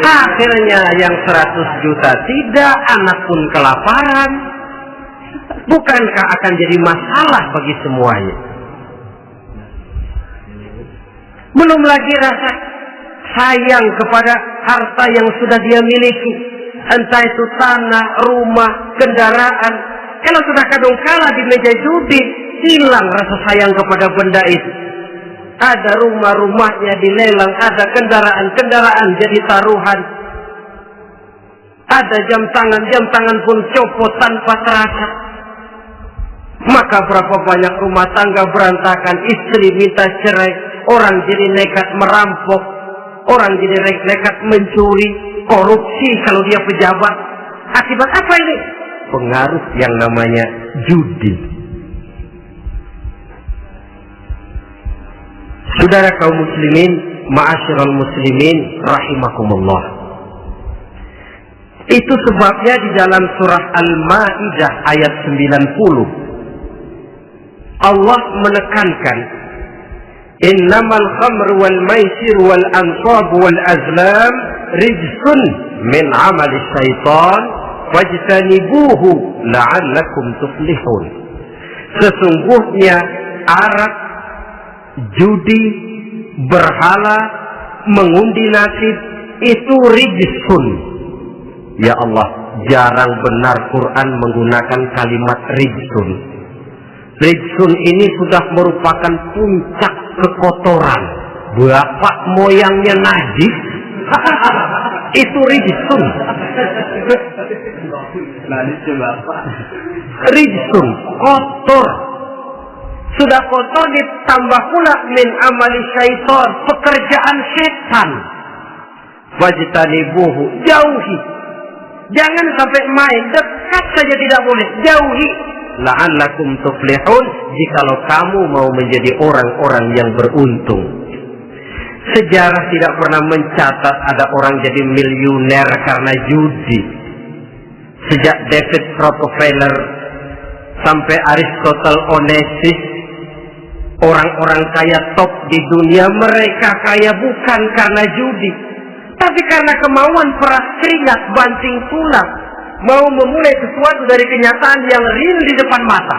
Akhirnya yang 100 juta tidak, anak pun kelaparan. Bukankah akan jadi masalah bagi semuanya? Belum lagi rasa sayang kepada harta yang sudah dia miliki, entah itu tanah, rumah, kendaraan. Kalau sudah kadung kala di meja judi, hilang rasa sayang kepada benda itu. Ada rumah-rumahnya dilelang, ada kendaraan-kendaraan jadi taruhan, ada jam tangan pun copot tanpa terasa. Maka berapa banyak rumah tangga berantakan, istri minta cerai, orang jadi nekat merampok, orang jadi nekat mencuri, korupsi kalau dia pejabat. Akibat apa ini? pengaruh yang namanya judi. Saudara kaum muslimin, ma'asyiral muslimin rahimakumullah. Itu sebabnya di dalam surah Al-Maidah ayat 90 Allah menekankan, innamal khamru wal maisir wal ansab wal azlam rijsun min amali syaitan fajtanibuhu la'allakum tuflihun. Sesungguhnya arak, judi, berhala, mengundi nasib itu rijsun. Ya Allah, jarang benar Quran menggunakan kalimat rijsun. Rijsun ini sudah merupakan puncak kekotoran. Bapak moyangnya najis, itu rijsun. Rijsun, kotor. Sudah kotor ditambah pula min amali syaitan, pekerjaan setan. Wajtanibuhu, jauhi. Jangan sampai main, dekat saja tidak boleh, jauhi. La'allakum tuflihun, jikalau kamu mau menjadi orang-orang yang beruntung. Sejarah tidak pernah mencatat ada orang jadi miliuner karena judi. Sejak David Rockefeller sampai Aristotle Onassis, orang-orang kaya top di dunia, mereka kaya bukan karena judi, tapi karena kemauan peras keringat banting tulang, mau memulai sesuatu dari kenyataan yang real di depan mata.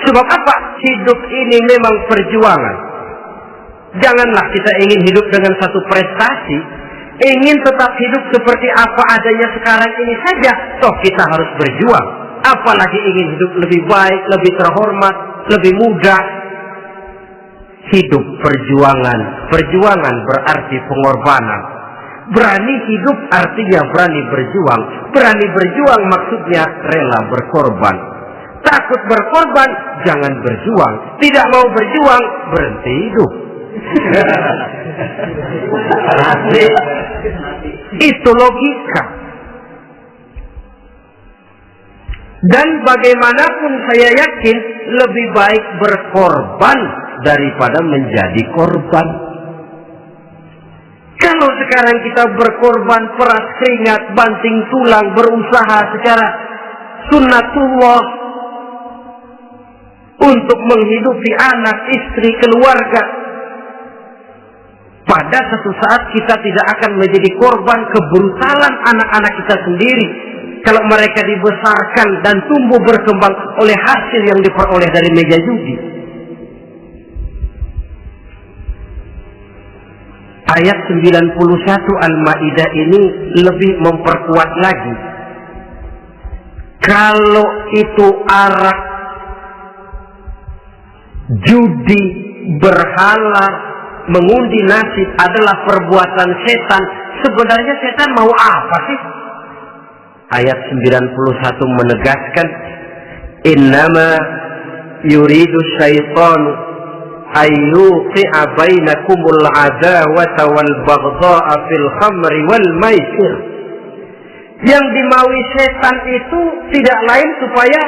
Sebab apa? Hidup ini memang perjuangan. Janganlah kita ingin hidup dengan satu prestasi, ingin tetap hidup seperti apa adanya sekarang ini saja, toh kita harus berjuang. Apalagi ingin hidup lebih baik, lebih terhormat, lebih mudah. Hidup perjuangan. Perjuangan berarti pengorbanan. Berani hidup artinya berani berjuang. Berani berjuang maksudnya rela berkorban. Takut berkorban, jangan berjuang. Tidak mau berjuang, berhenti hidup. Itu logika. Dan bagaimanapun saya yakin lebih baik berkorban daripada menjadi korban. Kalau sekarang kita berkorban, peras keringat, banting tulang, berusaha secara sunnatullah untuk menghidupi anak, istri, keluarga, pada satu saat kita tidak akan menjadi korban kebrutalan anak-anak kita sendiri kalau mereka dibesarkan dan tumbuh berkembang oleh hasil yang diperoleh dari meja judi. Ayat 91 Al-Maidah ini lebih memperkuat lagi. Kalau itu arak, judi, berhala, mengundi nasib adalah perbuatan setan, sebenarnya setan mau apa sih? Ayat 91 menegaskan, innama yuridu syaitanu ayyuqi'a bainakumul adawata wal baghdha'a fil khamri wal maisir. Yang dimaui setan itu tidak lain supaya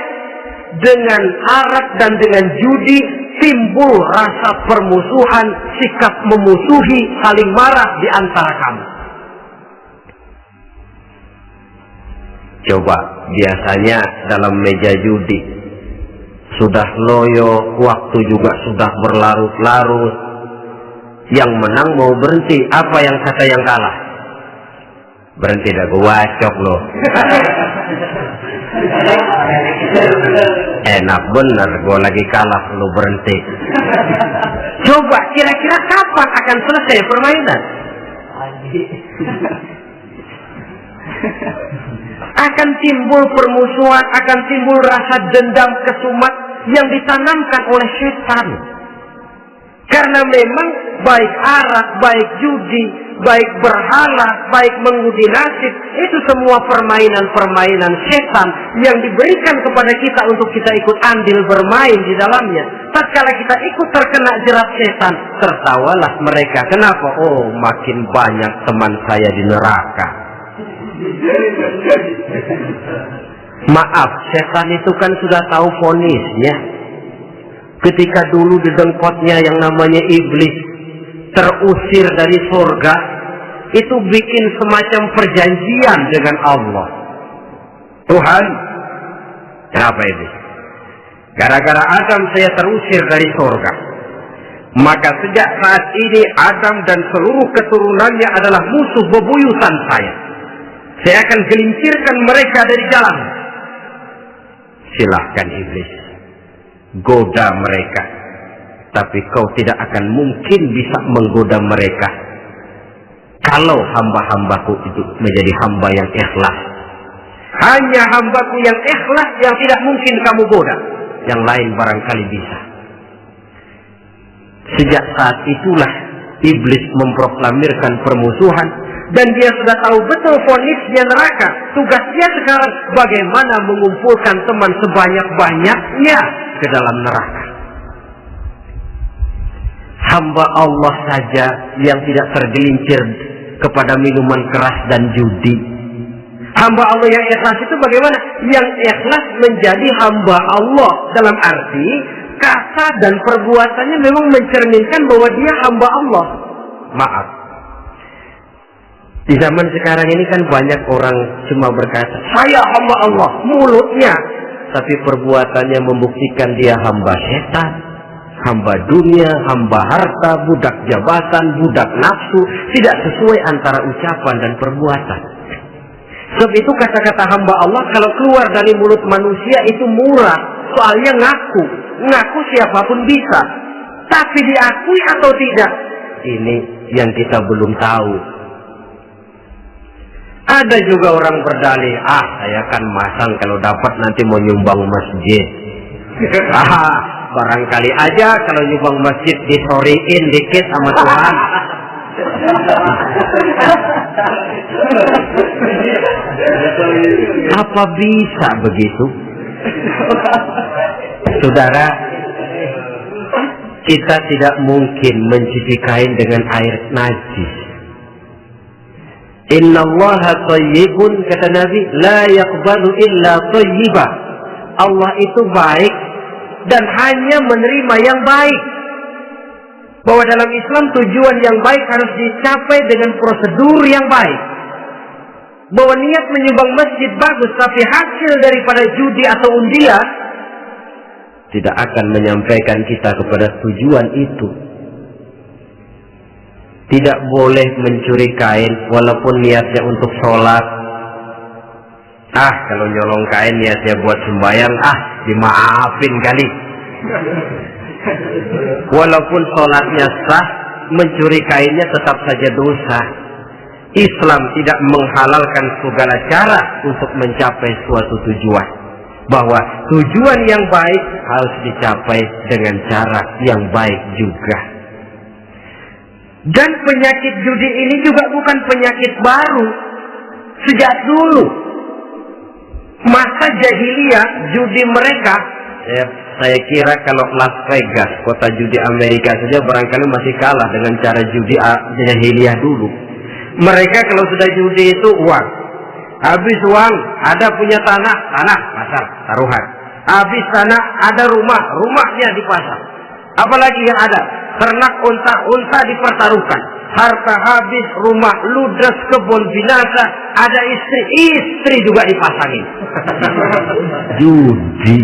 dengan arak dan dengan judi timbul rasa permusuhan, sikap memusuhi, saling marah di antara kamu. Coba, biasanya dalam meja judi sudah loyo, waktu juga sudah berlarut-larut. Yang menang mau berhenti, apa yang kata yang kalah? Berhenti dah, gua cok lo. Enak bener, gua lagi kalah, lu berhenti. Coba, kira-kira kapan akan selesai permainan? Akan timbul permusuhan, akan timbul rasa dendam, kesumat yang ditanamkan oleh setan. Karena memang baik arak, baik judi, baik berhala, baik mengundi nasib, itu semua permainan-permainan setan yang diberikan kepada kita untuk kita ikut andil bermain di dalamnya. Tatkala kita ikut terkena jerat setan, tertawalah mereka. Kenapa? Oh, makin banyak teman saya di neraka. Maaf, setan itu kan sudah tahu vonisnya. Ketika dulu dedengkotnya yang namanya iblis terusir dari surga, itu bikin semacam perjanjian dengan Allah. Tuhan, kenapa iblis? Gara-gara Adam saya terusir dari surga. Maka sejak saat ini Adam dan seluruh keturunannya adalah musuh bebuyutan saya. Saya akan gelincirkan mereka dari jalan. Silahkan iblis, goda mereka. Tapi kau tidak akan mungkin bisa menggoda mereka kalau hamba-hambaku itu menjadi hamba yang ikhlas. Hanya hambaku yang ikhlas yang tidak mungkin kamu goda. Yang lain barangkali bisa. Sejak saat itulah iblis memproklamirkan permusuhan, dan dia sudah tahu betul vonisnya neraka. Tugas dia sekarang bagaimana mengumpulkan teman sebanyak-banyaknya ke dalam neraka. Hamba Allah saja yang tidak tergelincir kepada minuman keras dan judi. Hamba Allah yang ikhlas itu bagaimana? Yang ikhlas menjadi hamba Allah dalam arti kata dan perbuatannya memang mencerminkan bahwa dia hamba Allah. Maaf, di zaman sekarang ini kan banyak orang cuma berkata saya hamba Allah mulutnya, tapi perbuatannya membuktikan dia hamba setan, hamba dunia, hamba harta, budak jabatan, budak nafsu. Tidak sesuai antara ucapan dan perbuatan. Sebab itu kata-kata hamba Allah kalau keluar dari mulut manusia itu murah, soalnya ngaku siapapun bisa. Tapi diakui atau tidak, ini yang kita belum tahu. Ada juga orang berdalih, saya kan masang kalau dapat nanti mau nyumbang masjid. Barangkali aja kalau nyumbang masjid disoriin dikit sama Tuhan. Apa bisa begitu? Saudara, kita tidak mungkin mencuci kain dengan air najis. Innallaha thayyibun, kata Nabi, la yaqbalu illa thayyiba. Allah itu baik dan hanya menerima yang baik. Bahwa dalam Islam tujuan yang baik harus dicapai dengan prosedur yang baik. Bahwa niat menyumbang masjid bagus, tapi hasil daripada judi atau undian tidak akan menyampaikan kita kepada tujuan itu. Tidak boleh mencuri kain walaupun niatnya untuk sholat. Kalau nyolong kain niatnya buat sembahyang, dimaafin kali. Walaupun sholatnya sah, mencuri kainnya tetap saja dosa. Islam tidak menghalalkan segala cara untuk mencapai suatu tujuan. Bahwa tujuan yang baik harus dicapai dengan cara yang baik juga. Dan penyakit judi ini juga bukan penyakit baru. Sejak dulu masa jahiliyah judi mereka, saya kira kalau Las Vegas, kota judi Amerika saja barangkali masih kalah dengan cara judi jahiliyah dulu. Mereka kalau sudah judi itu uang. Habis uang, ada punya tanah, pasar, taruhan. Habis tanah, ada rumah, rumahnya di pasar. Apalagi yang ada, ternak unta dipertaruhkan. Harta habis, rumah ludes, kebun binasa, ada istri juga dipasangin. Judi.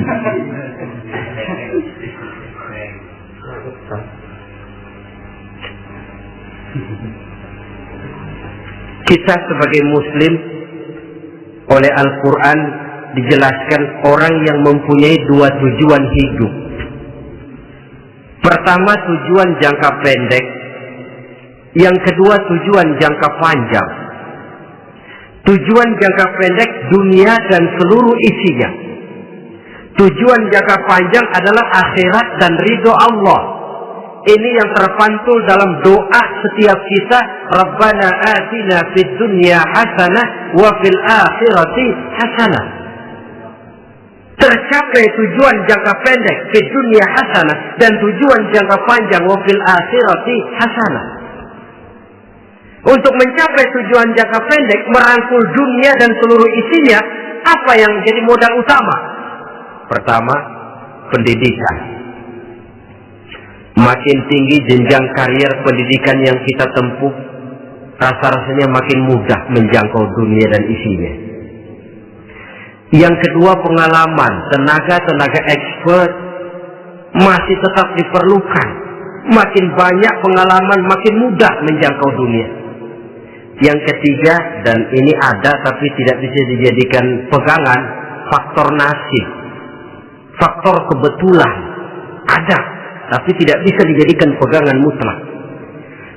Kita sebagai muslim oleh Al-Quran dijelaskan orang yang mempunyai dua tujuan hidup. Pertama tujuan jangka pendek, yang kedua tujuan jangka panjang. Tujuan jangka pendek dunia dan seluruh isinya. Tujuan jangka panjang adalah akhirat dan ridho Allah. Ini yang terpantul dalam doa setiap kita, Rabbana atina fid dunya hasanah wa fil akhirati hasanah. Tercapai tujuan jangka pendek fid dunya hasanah dan tujuan jangka panjang wa fil akhirati hasanah. Untuk mencapai tujuan jangka pendek, merangkul dunia dan seluruh isinya, apa yang jadi modal utama? Pertama, pendidikan. Makin tinggi jenjang karier pendidikan yang kita tempuh, rasa-rasanya makin mudah menjangkau dunia dan isinya. Yang kedua, pengalaman. Tenaga expert masih tetap diperlukan. Makin banyak pengalaman, makin mudah menjangkau dunia. Yang ketiga, dan ini ada tapi tidak bisa dijadikan pegangan, faktor nasib, faktor kebetulan ada tapi tidak bisa dijadikan pegangan mutlak.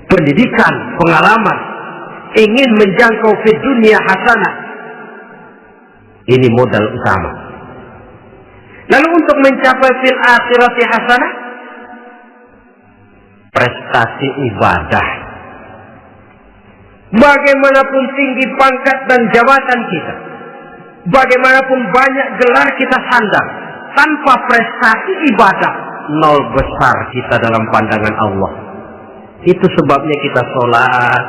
Pendidikan, pengalaman, ingin menjangkau fi dunia hasanah, ini modal utama. Lalu untuk mencapai fil akhirati hasanah, prestasi ibadah. Bagaimanapun tinggi pangkat dan jabatan kita, bagaimanapun banyak gelar kita sandang, tanpa prestasi ibadah, nol besar kita dalam pandangan Allah. Itu sebabnya kita sholat.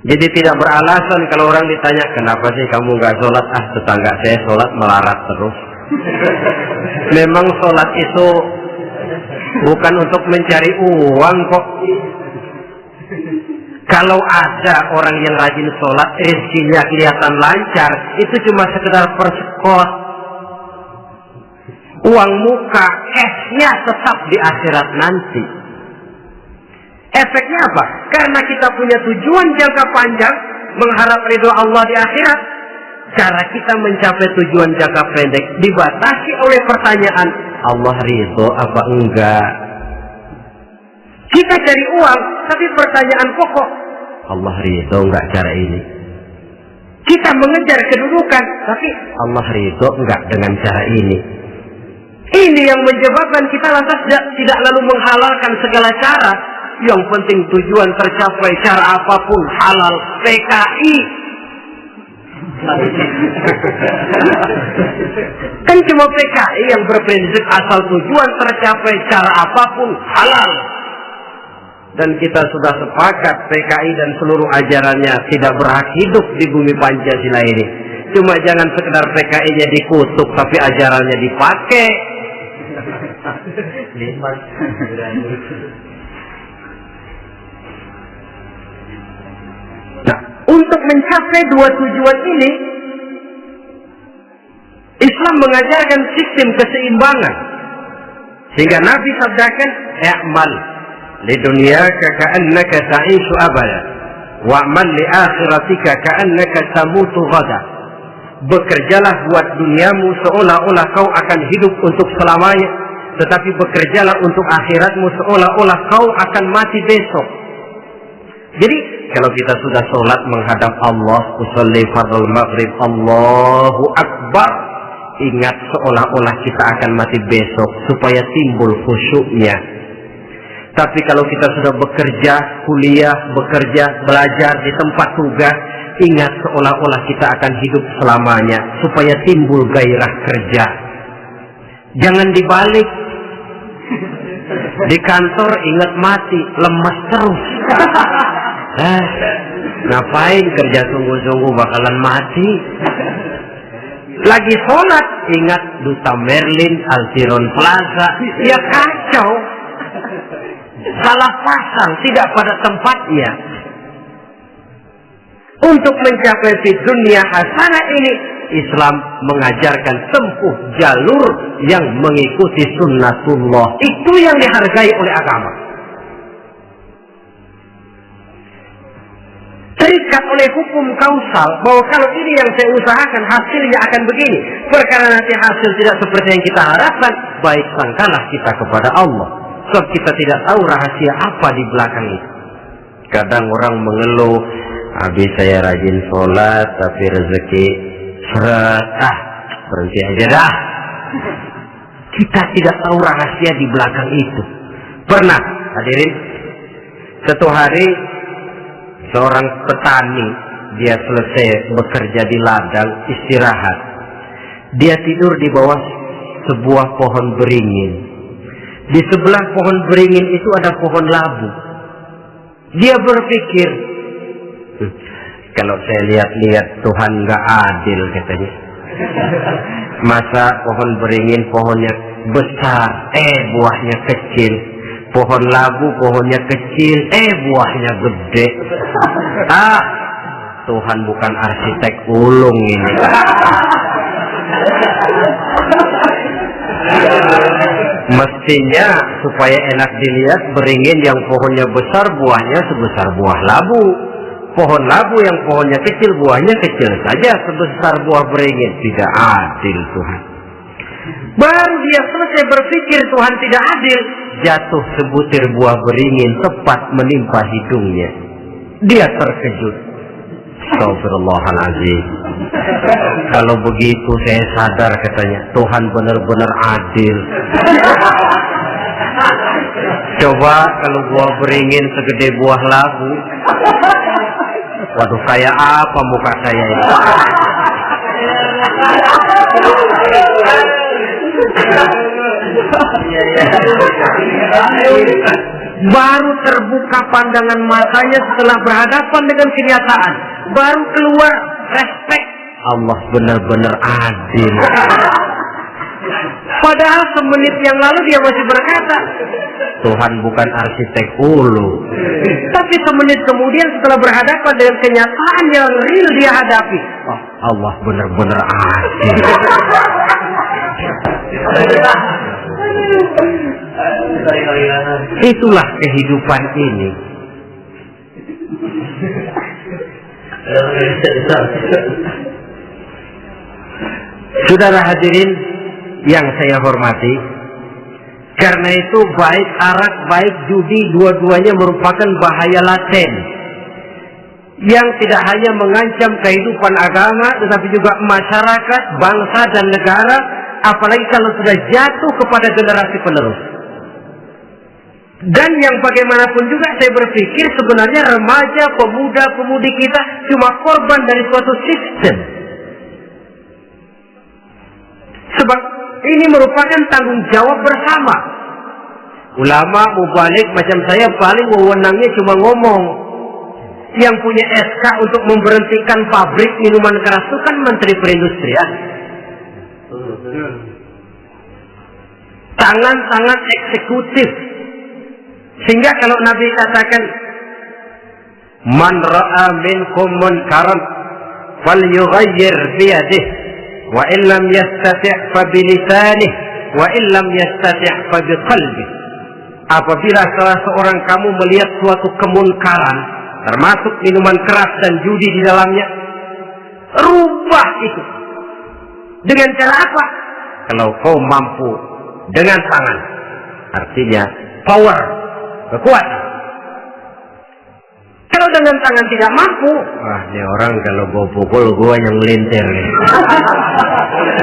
Jadi tidak beralasan kalau orang ditanya, kenapa sih kamu nggak sholat? Ah, tetangga saya sholat melarat terus. Memang sholat itu bukan untuk mencari uang kok. Kalau ada orang yang rajin sholat, rezekinya kelihatan lancar, itu cuma sekedar persekot. Uang muka, cashnya tetap di akhirat nanti. Efeknya apa? Karena kita punya tujuan jangka panjang, mengharap ridho Allah di akhirat. Cara kita mencapai tujuan jangka pendek dibatasi oleh pertanyaan, Allah ridho apa enggak? Kita cari uang, tapi pertanyaan pokok, Allah ridho enggak cara ini? Kita mengejar kedudukan, tapi Allah ridho enggak dengan cara ini? Ini yang menyebabkan kita lantas tidak lalu menghalalkan segala cara. Yang penting tujuan tercapai cara apapun halal. PKI kan cuma PKI yang berprinsip asal tujuan tercapai cara apapun halal. Dan kita sudah sepakat PKI dan seluruh ajarannya tidak berhak hidup di bumi Pancasila ini. Cuma jangan sekedar PKI-nya dikutuk tapi ajarannya dipakai. Nah, untuk mencapai dua tujuan ini, Islam mengajarkan sistem keseimbangan. Sehingga Nabi sabdakan, "I'mal li dunyaka ka'annaka ta'ishu abada, wa'mal li akhiratika ka'annaka tamutu ghada." Bekerjalah buat duniamu seolah-olah kau akan hidup untuk selamanya, tetapi bekerjalah untuk akhiratmu seolah-olah kau akan mati besok. Jadi kalau kita sudah sholat menghadap Allah, usolli fardhu maghrib, Allahu Akbar, ingat seolah-olah kita akan mati besok supaya timbul khusyuknya. Tapi kalau kita sudah bekerja, kuliah, bekerja, belajar di tempat tugas, ingat seolah-olah kita akan hidup selamanya supaya timbul gairah kerja. Jangan dibalik. Di kantor ingat mati, lemas terus. Ngapain kerja sungguh-sungguh bakalan mati. Lagi sholat ingat Duta Merlin, Alfiron Plaza, ya kacau. Salah pasang, tidak pada tempatnya. Untuk mencapai fi dunia hasanah ini, Islam mengajarkan tempuh jalur yang mengikuti sunnatullah. Itu yang dihargai oleh agama. Terikat oleh hukum kausal bahwa kalau ini yang saya usahakan hasilnya akan begini. Perkara nanti hasil tidak seperti yang kita harapkan, baik sangkalah kita kepada Allah. Sebab kita tidak tahu rahasia apa di belakang itu. Kadang orang mengeluh, habis saya rajin sholat tapi rezeki seret, berhenti aja dah. Kita tidak tahu rahasia di belakang itu. Pernah hadirin, satu hari seorang petani, dia selesai bekerja di ladang, istirahat. Dia tidur di bawah sebuah pohon beringin. Di sebelah pohon beringin itu ada pohon labu. Dia berpikir, kalau saya lihat-lihat Tuhan nggak adil katanya. Masa pohon beringin pohonnya besar, buahnya kecil. Pohon labu pohonnya kecil, buahnya gede. Tuhan bukan arsitek ulung ini. Mestinya supaya enak dilihat, beringin yang pohonnya besar buahnya sebesar buah labu. Pohon labu yang pohonnya kecil buahnya kecil saja sebesar buah beringin. Tidak adil Tuhan. Baru dia selesai berpikir Tuhan tidak adil, jatuh sebutir buah beringin tepat menimpa hidungnya. Dia terkejut. Astagfirullahaladzim. Kalau begitu saya sadar katanya, Tuhan benar-benar adil. Coba kalau buah beringin segede buah labu, waduh, kayak apa muka saya ini? Baru terbuka pandangan matanya setelah berhadapan dengan kenyataan. Baru keluar respek. Allah benar-benar adil. Padahal semenit yang lalu dia masih berkata, Tuhan bukan arsitek ulu. Tapi semenit kemudian setelah berhadapan dengan kenyataan yang real dia hadapi, Allah benar-benar adil. Itulah kehidupan ini. Saudara hadirin yang saya hormati, karena itu baik arak baik judi dua-duanya merupakan bahaya laten yang tidak hanya mengancam kehidupan agama tetapi juga masyarakat, bangsa dan negara, apalagi kalau sudah jatuh kepada generasi penerus. Dan yang bagaimanapun juga saya berpikir sebenarnya remaja, pemuda, pemudi kita cuma korban dari suatu sistem. Sebab ini merupakan tanggung jawab bersama. Ulama mubalik macam saya paling wewenangnya cuma ngomong. Yang punya SK untuk memberhentikan pabrik minuman keras itu kan Menteri Perindustrian. Tangan-tangan eksekutif. Sehingga kalau Nabi katakan, Man ra'a minkum munkaran falyughayyir biyadihi wa illam yastati' fa bilisanihi wa illam yastati' fa biqalbihi. Apabila salah seorang kamu melihat suatu kemunkaran, termasuk minuman keras dan judi di dalamnya, rubah itu. Dengan cara apa? Kalau kau mampu dengan tangan, artinya power, kekuatan. Kalau dengan tangan tidak mampu, ini orang kalau gue pukul gue yang melintir nih.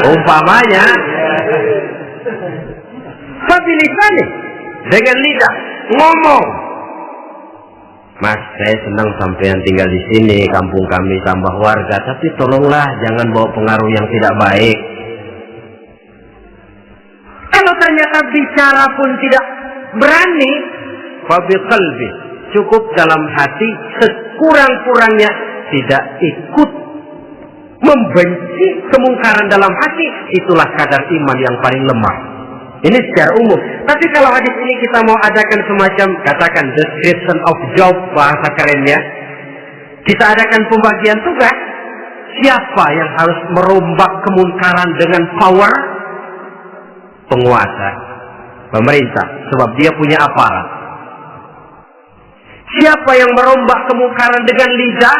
Umpamanya, fabilisan nih, dengan lidah ngomong. Mas, saya senang sampean tinggal di sini, kampung kami tambah warga, tapi tolonglah jangan bawa pengaruh yang tidak baik. Kalau ternyata bicara pun tidak berani, fabiqalbi, cukup dalam hati, sekurang-kurangnya tidak ikut membenci kemungkaran dalam hati, itulah kadar iman yang paling lemah. Ini secara umum. Tapi kalau hadis ini kita mau adakan semacam, katakan description of job, bahasa kerennya, kita adakan pembagian tugas. Siapa yang harus merombak kemungkaran dengan power? Penguasa, pemerintah, sebab dia punya aparat. Siapa yang merombak kemungkaran dengan lidah?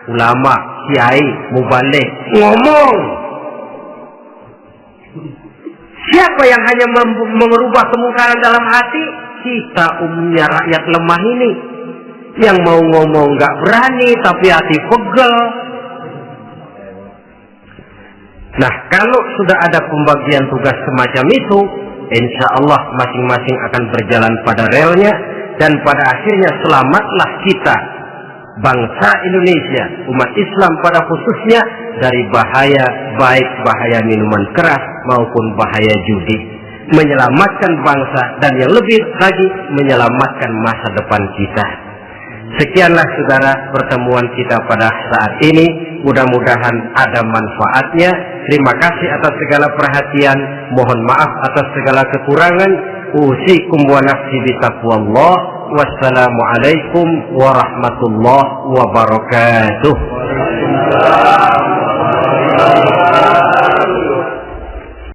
Ulama, kiai, mubalik, ngomong. Siapa yang hanya merubah kemungkaran dalam hati? Kita umumnya rakyat lemah ini, yang mau ngomong gak berani tapi hati pegel. Nah, kalau sudah ada pembagian tugas semacam itu, insya Allah masing-masing akan berjalan pada relnya, dan pada akhirnya selamatlah kita, bangsa Indonesia, umat Islam pada khususnya, dari bahaya, baik bahaya minuman keras maupun bahaya judi. Menyelamatkan bangsa dan yang lebih lagi menyelamatkan masa depan kita. Sekianlah saudara pertemuan kita pada saat ini. Mudah-mudahan ada manfaatnya. Terima kasih atas segala perhatian. Mohon maaf atas segala kekurangan. Usikum wa nafsi bitaqwallah. Wassalamualaikum warahmatullahi wabarakatuh.